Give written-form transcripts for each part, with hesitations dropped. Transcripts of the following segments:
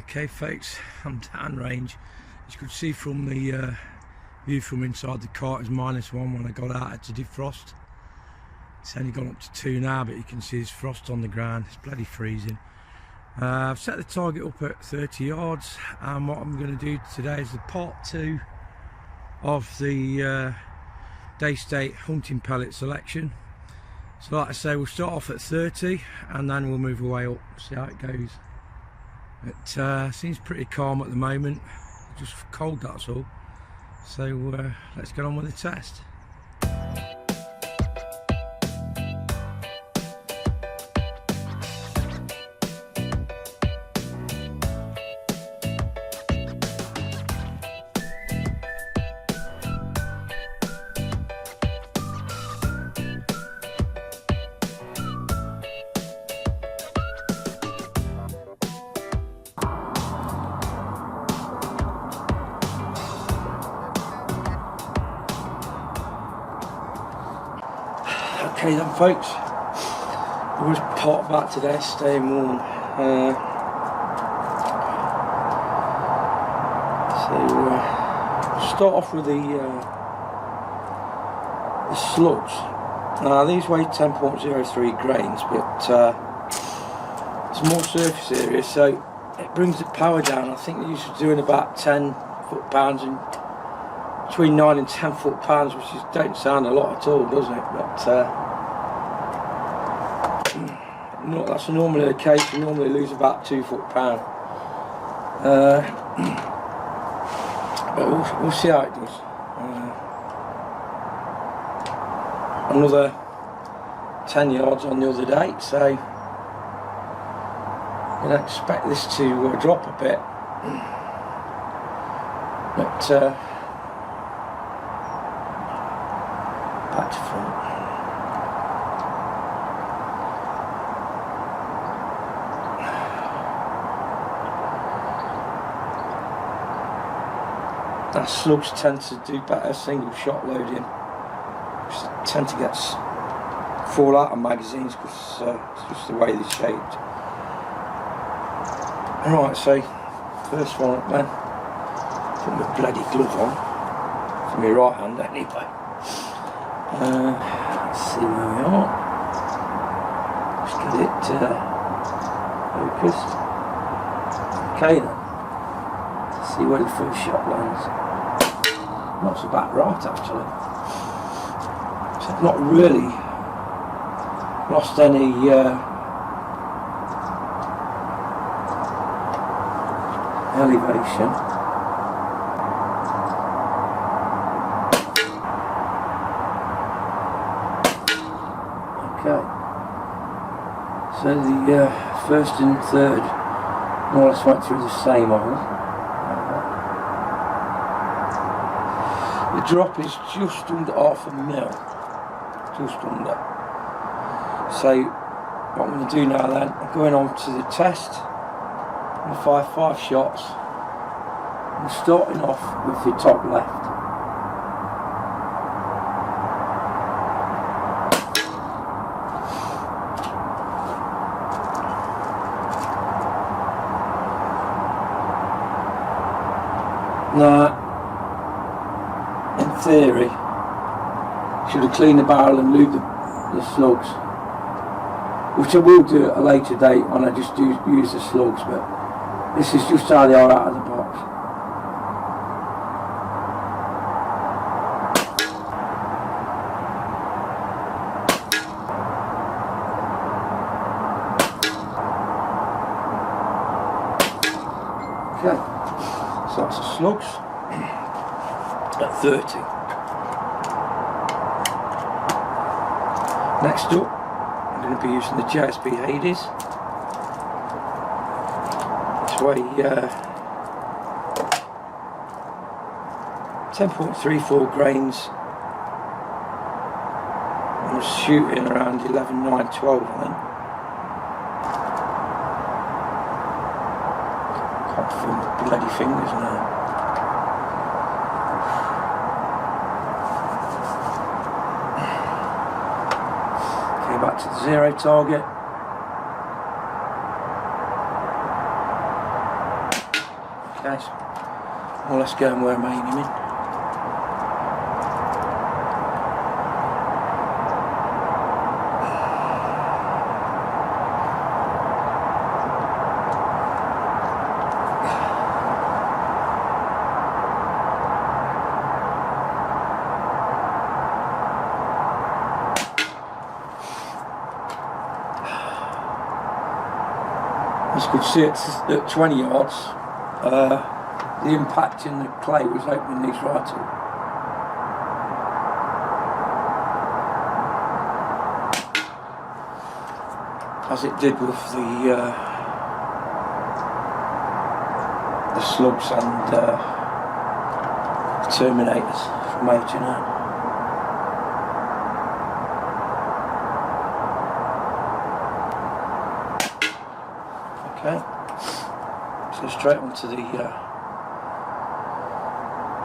Okay folks, I'm downrange. As you could see from the view from inside the car, it was -1 when I got out to defrost. It's only gone up to 2 now, but you can see there's frost on the ground. It's bloody freezing. I've set the target up at 30 yards, and what I'm going to do today is the part 2 of the Daystate hunting pellet selection. So like I say, we'll start off at 30 and then we'll move away up, see how it goes. It seems pretty calm at the moment, just cold, that's all. So let's get on with the test. Okay then folks, there was part about today, staying warm. Start off with the slugs. Now these weigh 10.03 grains, but it's more surface area, so it brings the power down. I think they're used to doing about 10 foot-pounds and between 9 and 10 foot-pounds, which don't sound a lot at all, does it? But that's normally the case. You normally lose about 2 foot-pound. But we'll see how it does. Another 10 yards on the other day, so I don't expect this to drop a bit. But back to front. Now slugs tend to do better single shot loading. Tend to fall out of magazines because it's just the way they're shaped. Alright, so first one up then. Put my bloody glove on. For my right hand anyway. Let's see where we are. Let's get it focused. Okay then. Let's see where the first shot lands. Not so bad right actually. So I've not really lost any elevation. Okay. So the first and third more or less went through the same hole. The drop is just under ½ mil, just under. So what I'm going to do now then, I'm going on to the test. I'm going to fire 5 shots. I'm starting off with the top left. Now, theory, should have cleaned the barrel and lubed the slugs, which I will do at a later date when I just use the slugs, but this is just how they are out of the box. Okay, so that's the slugs at 30. Next up, I'm going to be using the JSB Hades. This way 10.34 grains. I was shooting around 11, 9, 12 I think. Can't feel my bloody fingers now. Back to the 0 target. place. Well, let's go and wear my aiming in. As you could see, it's at 20 yards. The impact in the clay was opening these right up. As it did with the slugs and terminators from H&M. Okay, so straight onto the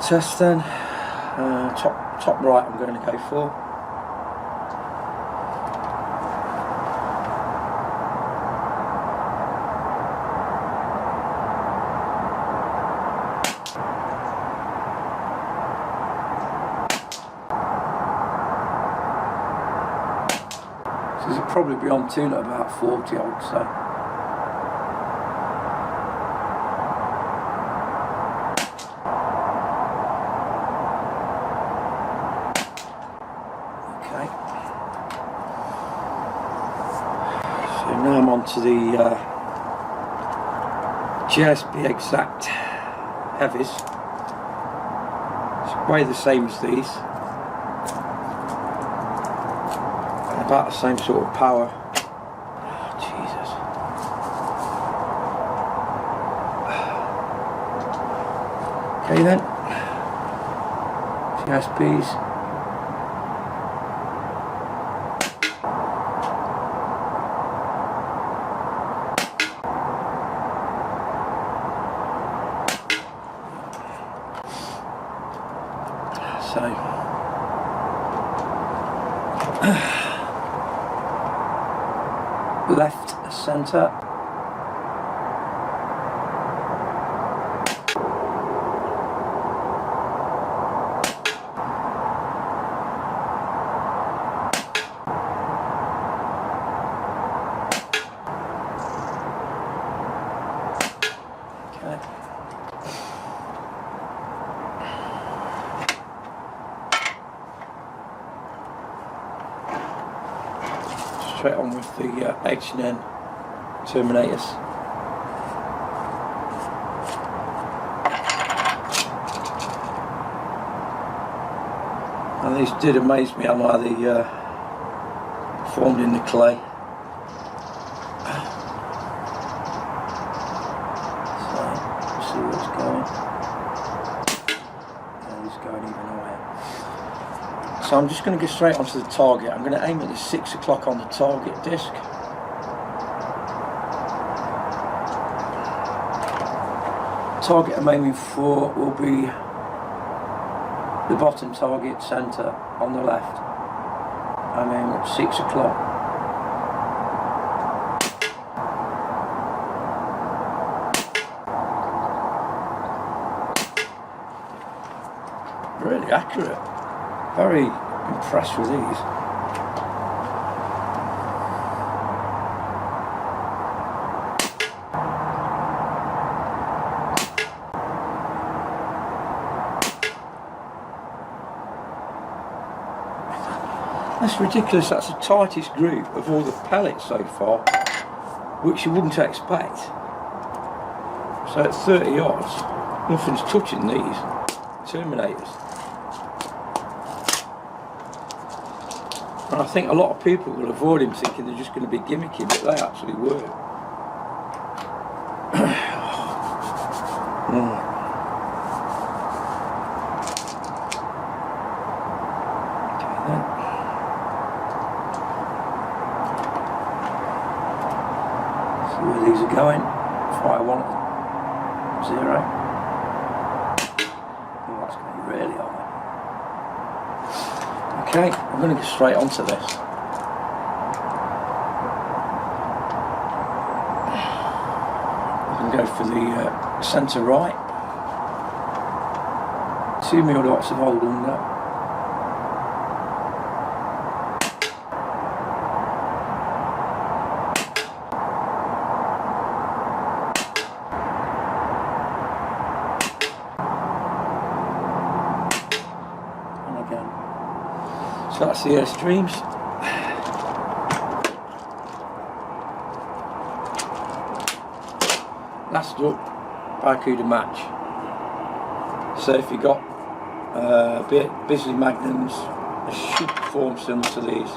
test then. Top right I'm going to go for. So this will probably be on tune at about 40, I would say. Now I'm on to the GSB Exact Heavies. It's way the same as these, and about the same sort of power. Oh, Jesus. Okay then, GSBs. So left centre, okay. Straight on with the H&N terminators. And these did amaze me on how they formed in the clay. So, let's see where it's going. And it's going even higher. So I'm just going to go straight onto the target. I'm going to aim at the 6 o'clock on the target disc. Target I'm aiming for will be the bottom target centre on the left. I'm aiming at 6 o'clock. Really accurate. Very impressed with these. That's ridiculous. That's the tightest group of all the pellets so far, which you wouldn't expect. So at 30 yards, nothing's touching these terminators. And I think a lot of people will avoid him thinking they're just going to be gimmicky, but they actually work. Okay then. See where these are going. Fire one at 0. Oh, that's going to be really high. Okay, I'm going to go straight onto this. I'm going to go for the centre right. 2 mil dots of hold under. And again. So that's the Airstreams. Last up, Barracuda match. So if you got Bisley Magnums, they should perform similar to these.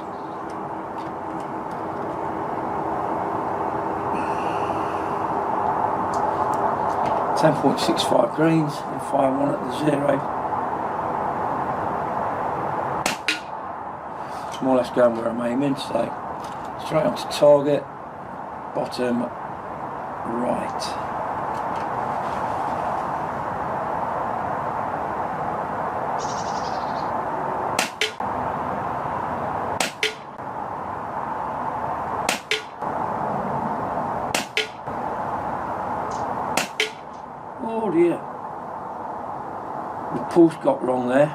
.65 grains and fire one at the 0. It's more or less going where I'm aiming, so straight onto target, bottom right. Oh dear, the pulse got wrong there.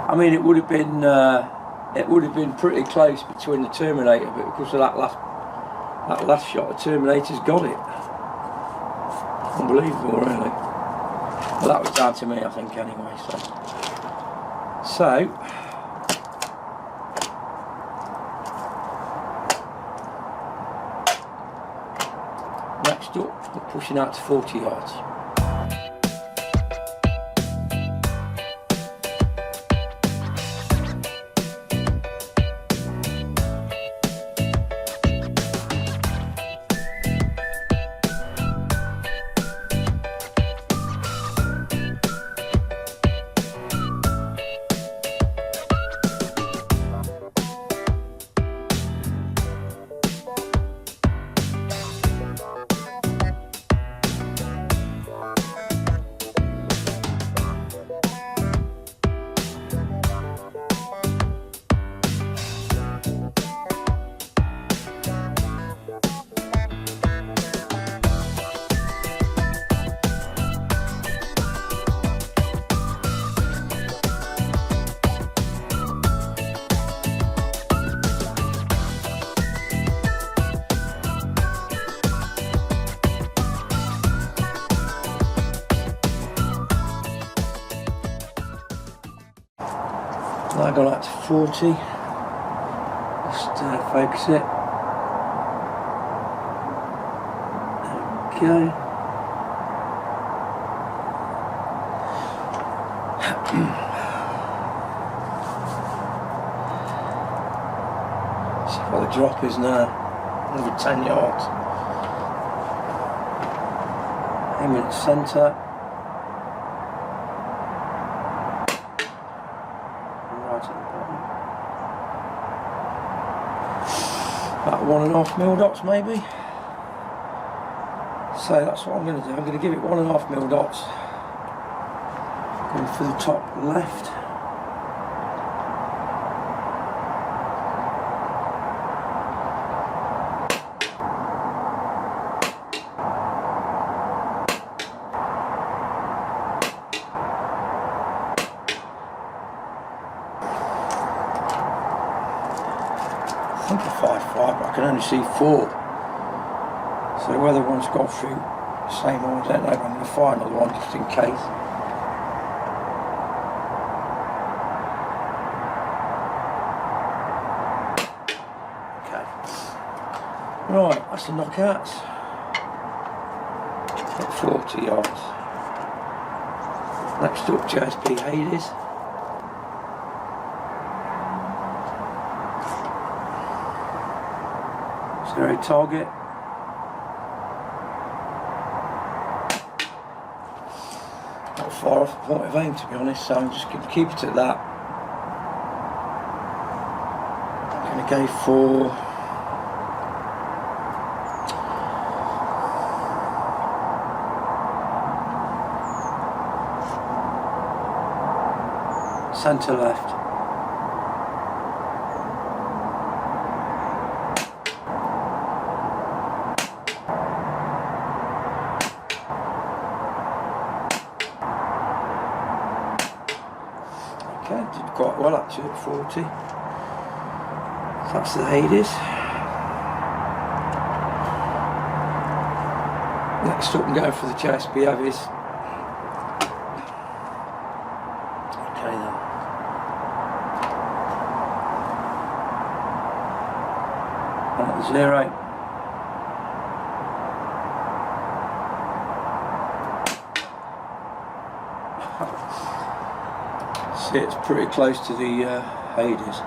I mean, it would have been pretty close between the Terminator, but because of that last shot, the Terminator's got it. Unbelievable, really. Well, that was down to me, I think, anyway. So. Next up, we're pushing out to 40 yards. I got out to 40. Just focus it. There we go. See what the drop is now. Another 10 yards. Aim at the centre. About 1.5 mil dots maybe. So that's what I'm going to do. I'm going to give it 1.5 mil dots. Going for the top left. I think a 5.5, but I can only see 4. So whether one's got through the same one, I don't know. I'm going to fire another one just in case. Okay. Right, that's the knockouts. At 40 yards. Next up, JSP Hades. Zero target. Not far off the point of aim, to be honest, so I'm just going to keep it at that. I'm going to go for centre left. 40. That's the Hades. Next up, I'm going for the JSB Heavies. Okay then. On at the 0. See, it's pretty close to the Hades.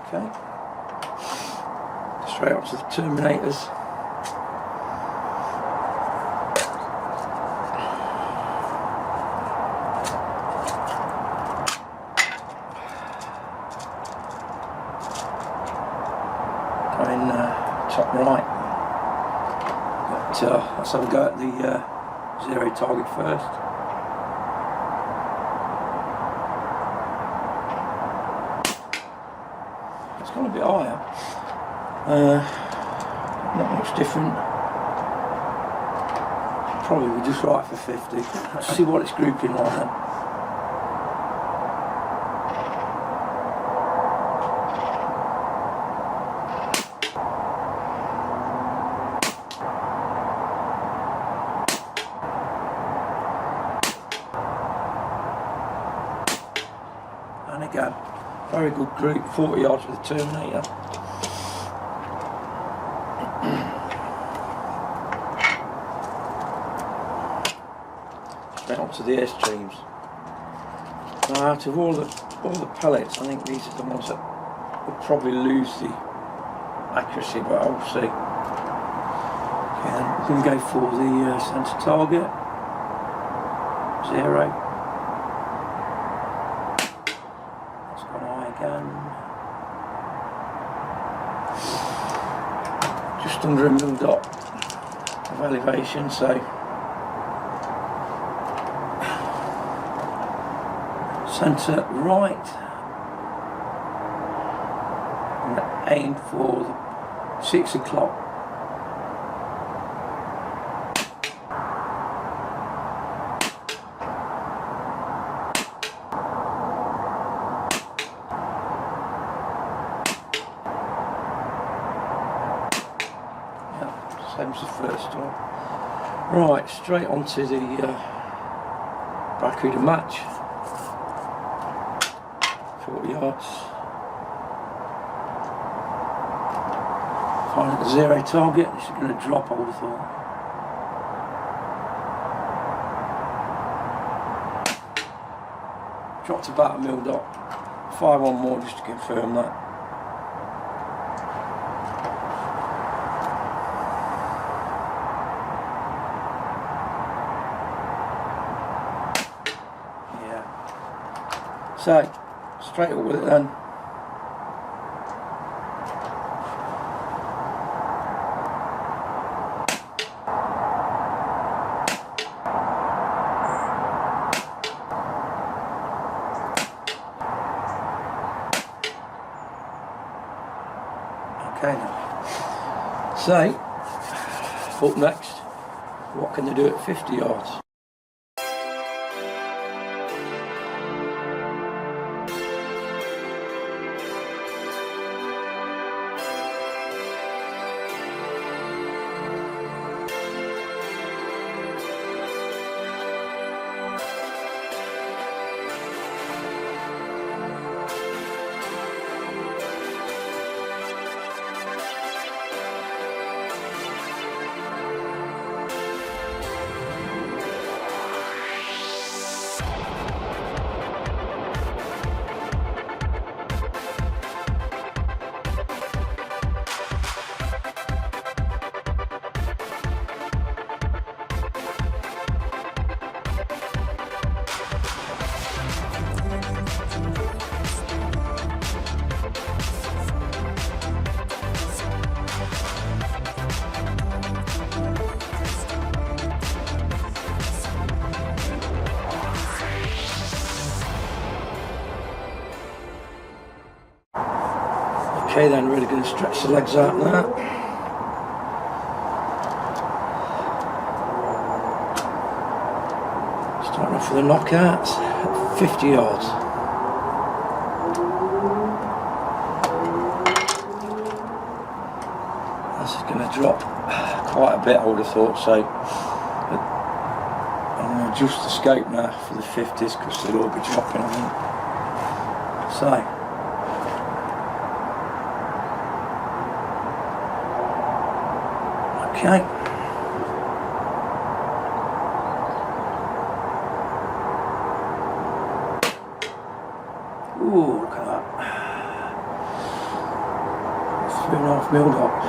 Okay, straight up to the Terminators. Going top right, but let's have a go at the 0 target first. It's gone a bit higher, not much different, probably we're just right for 50. Let's see what it's grouping like then. And again, very good group, 40 yards with the Terminator. Straight on to the Airstreams. Now, out of all the pellets, I think these are the ones that will probably lose the accuracy, but I'll see. Okay, then we're going to go for the centre target. 0. Again, just under a mil dot of elevation, so centre right, and aim for the 6 o'clock. Same as the first one. Right, straight onto the Barracuda match. 40 yards. Find the 0 target. This is going to drop, I would have thought. Dropped about a mil dot. 5 on more just to confirm that. So, straight up with it then. Okay now. So, up next, what can they do at 50 yards? Okay then, really going to stretch the legs out now. Starting off with the knockouts at 50 yards. This is going to drop quite a bit, I would have thought, so I'm going to adjust the scope now for the 50s because they'll all be dropping, I think. So, okay. Ooh, look at that. 3.5 mil dots.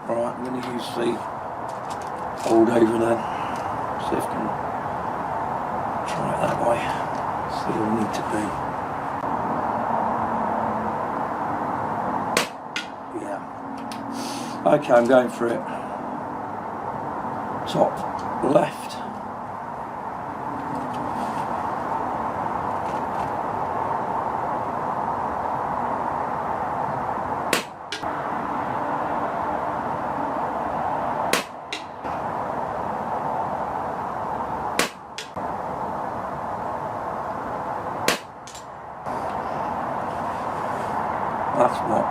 Right, I'm going to use the hold over then, see if I can try it that way, see where we need to be. Yeah. Okay, I'm going for it. Top left. That's what.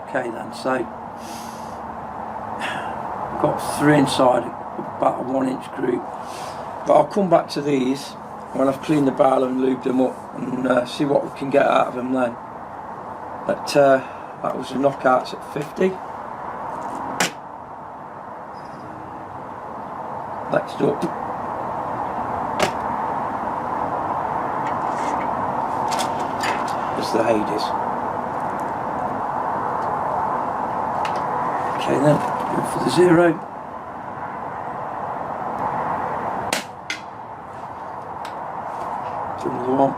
Okay then, so I've got 3 inside, about a 1-inch group, but I'll come back to these when I've cleaned the barrel and lubed them up and see what we can get out of them then. But that was the knockouts at 50. Next up, the Hades. Okay then, go for the 0. Do another one.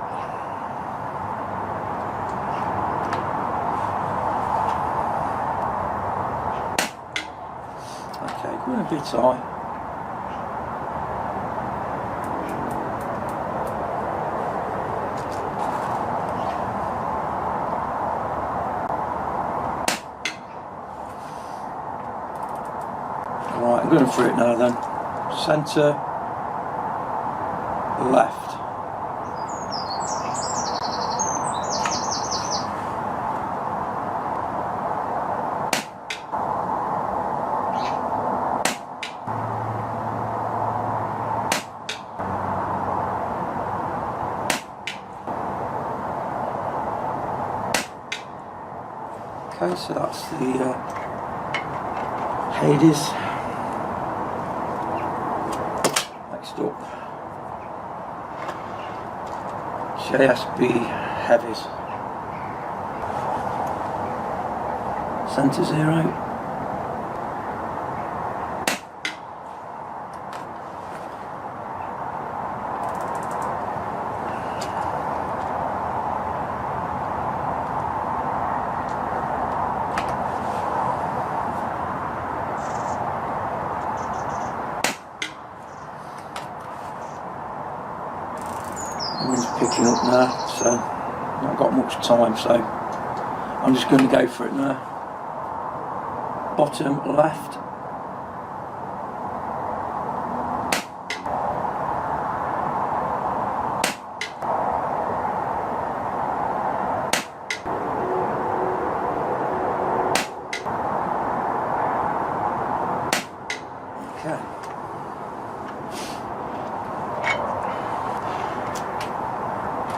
Okay, going a bit high. Right, I'm going for it now then. Centre, left. Okay, so that's the Hades. Next up, JSB Heavies. Centre 0. Wind's picking up now, so not got much time, so I'm just going to go for it now. Bottom left.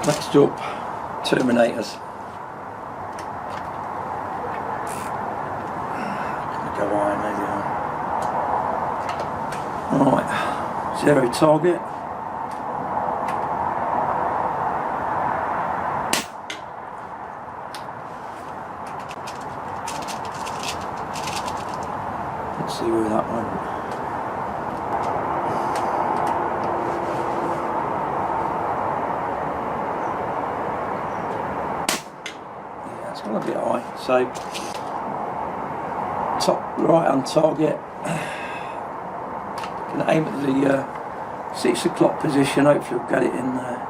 Next up, Terminators. Gonna go high maybe. Right, 0 target. Let's see where that went. It's going to be high, so top right hand target, going to aim at the 6 o'clock position, hopefully we'll get it in there.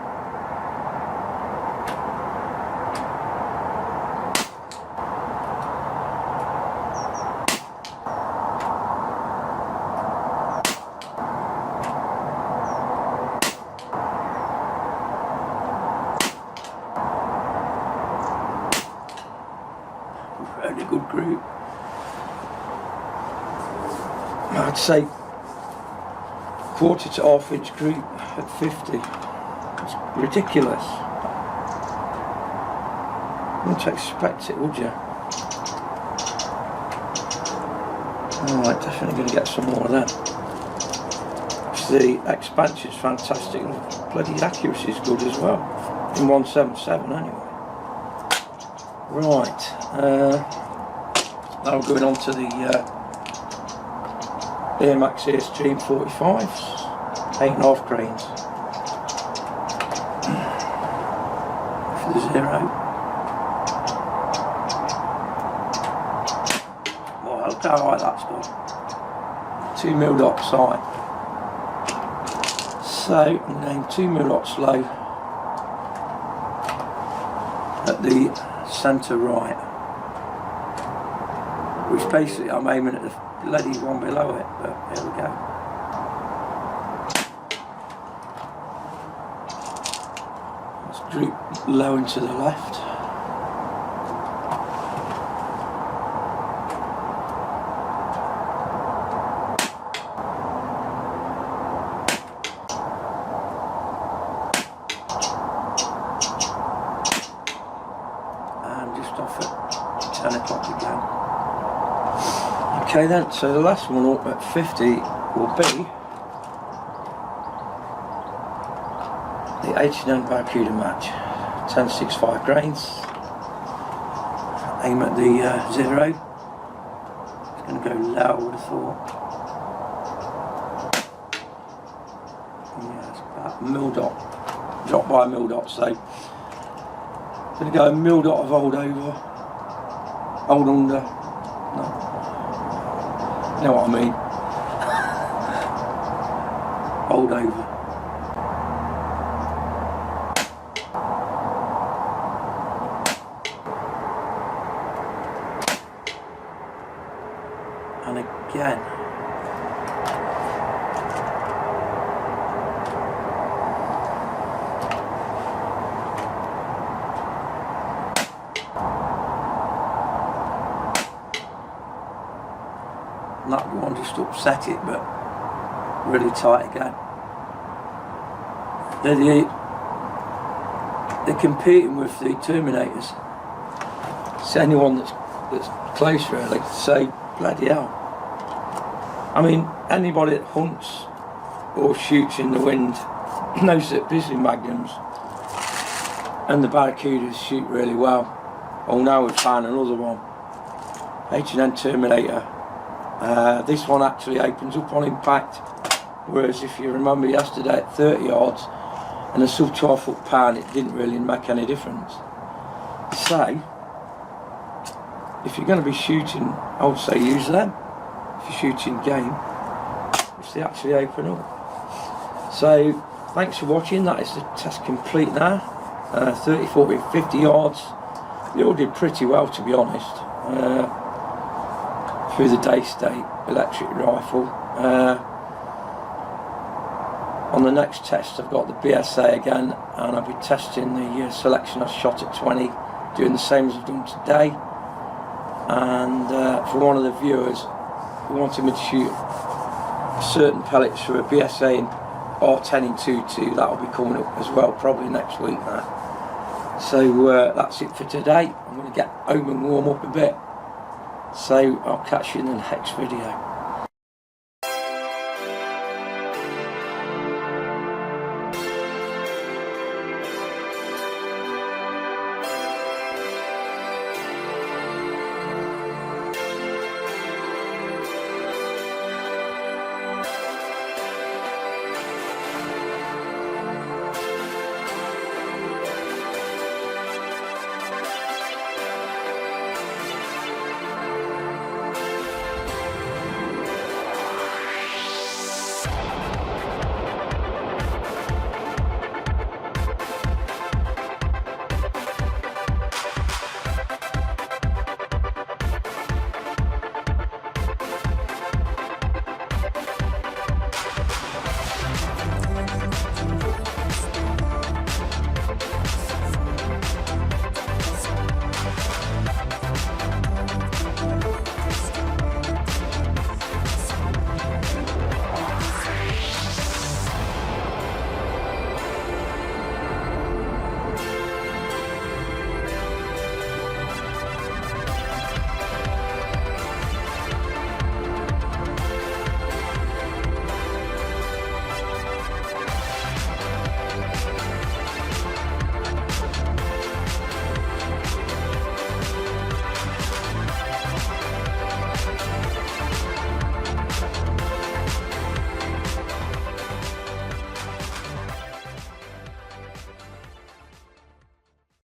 Really good group. I'd say quarter to half inch group at 50. It's ridiculous. You wouldn't expect it, would you? Alright, definitely going to get some more of that. The expansion's fantastic and bloody accuracy is good as well. In 177 anyway. Right, now we're going on to the Armex Airstream 45s, 8.5 grains for the 0. Well, look how high that's gone. 2 mil dot high. So I'm going to aim 2 mil dots low at the centre right, which basically I'm aiming at the bloody one below it, but here we go. Let's droop low and to the left. Off at 10 o'clock again. Okay then, so the last one up at 50 will be the H&N Barracuda match, 10.65 grains. Aim at the 0. It's going to go low, I would have thought. Yeah, it's about a mil dot, drop by a mil dot, so going to go a mil dot of hold over, hold under, no, you know what I mean, hold over. And again. That one just upset it, but really tight again. They're competing with the Terminators. It's anyone that's close really to say bloody hell. I mean, anybody that hunts or shoots in the wind knows that busy magnums and the Barracudas shoot really well. Oh, now we've found another one, H&N Terminator. This one actually opens up on impact, whereas if you remember yesterday at 30 yards and a sub 12 foot pan, it didn't really make any difference. So if you're going to be shooting, I would say use them. If you're shooting game, which they actually open up. So thanks for watching. That is the test complete now. 30, 40, 50 yards. They all did pretty well, to be honest. Through the Daystate electric rifle. On the next test I've got the BSA again, and I'll be testing the selection I shot at 20, doing the same as I've done today. And for one of the viewers who wanted me to shoot certain pellets for a BSA R10 in 2.2, that'll be coming up as well, probably next week now. So that's it for today. I'm going to get home and warm up a bit. So I'll catch you in the next video.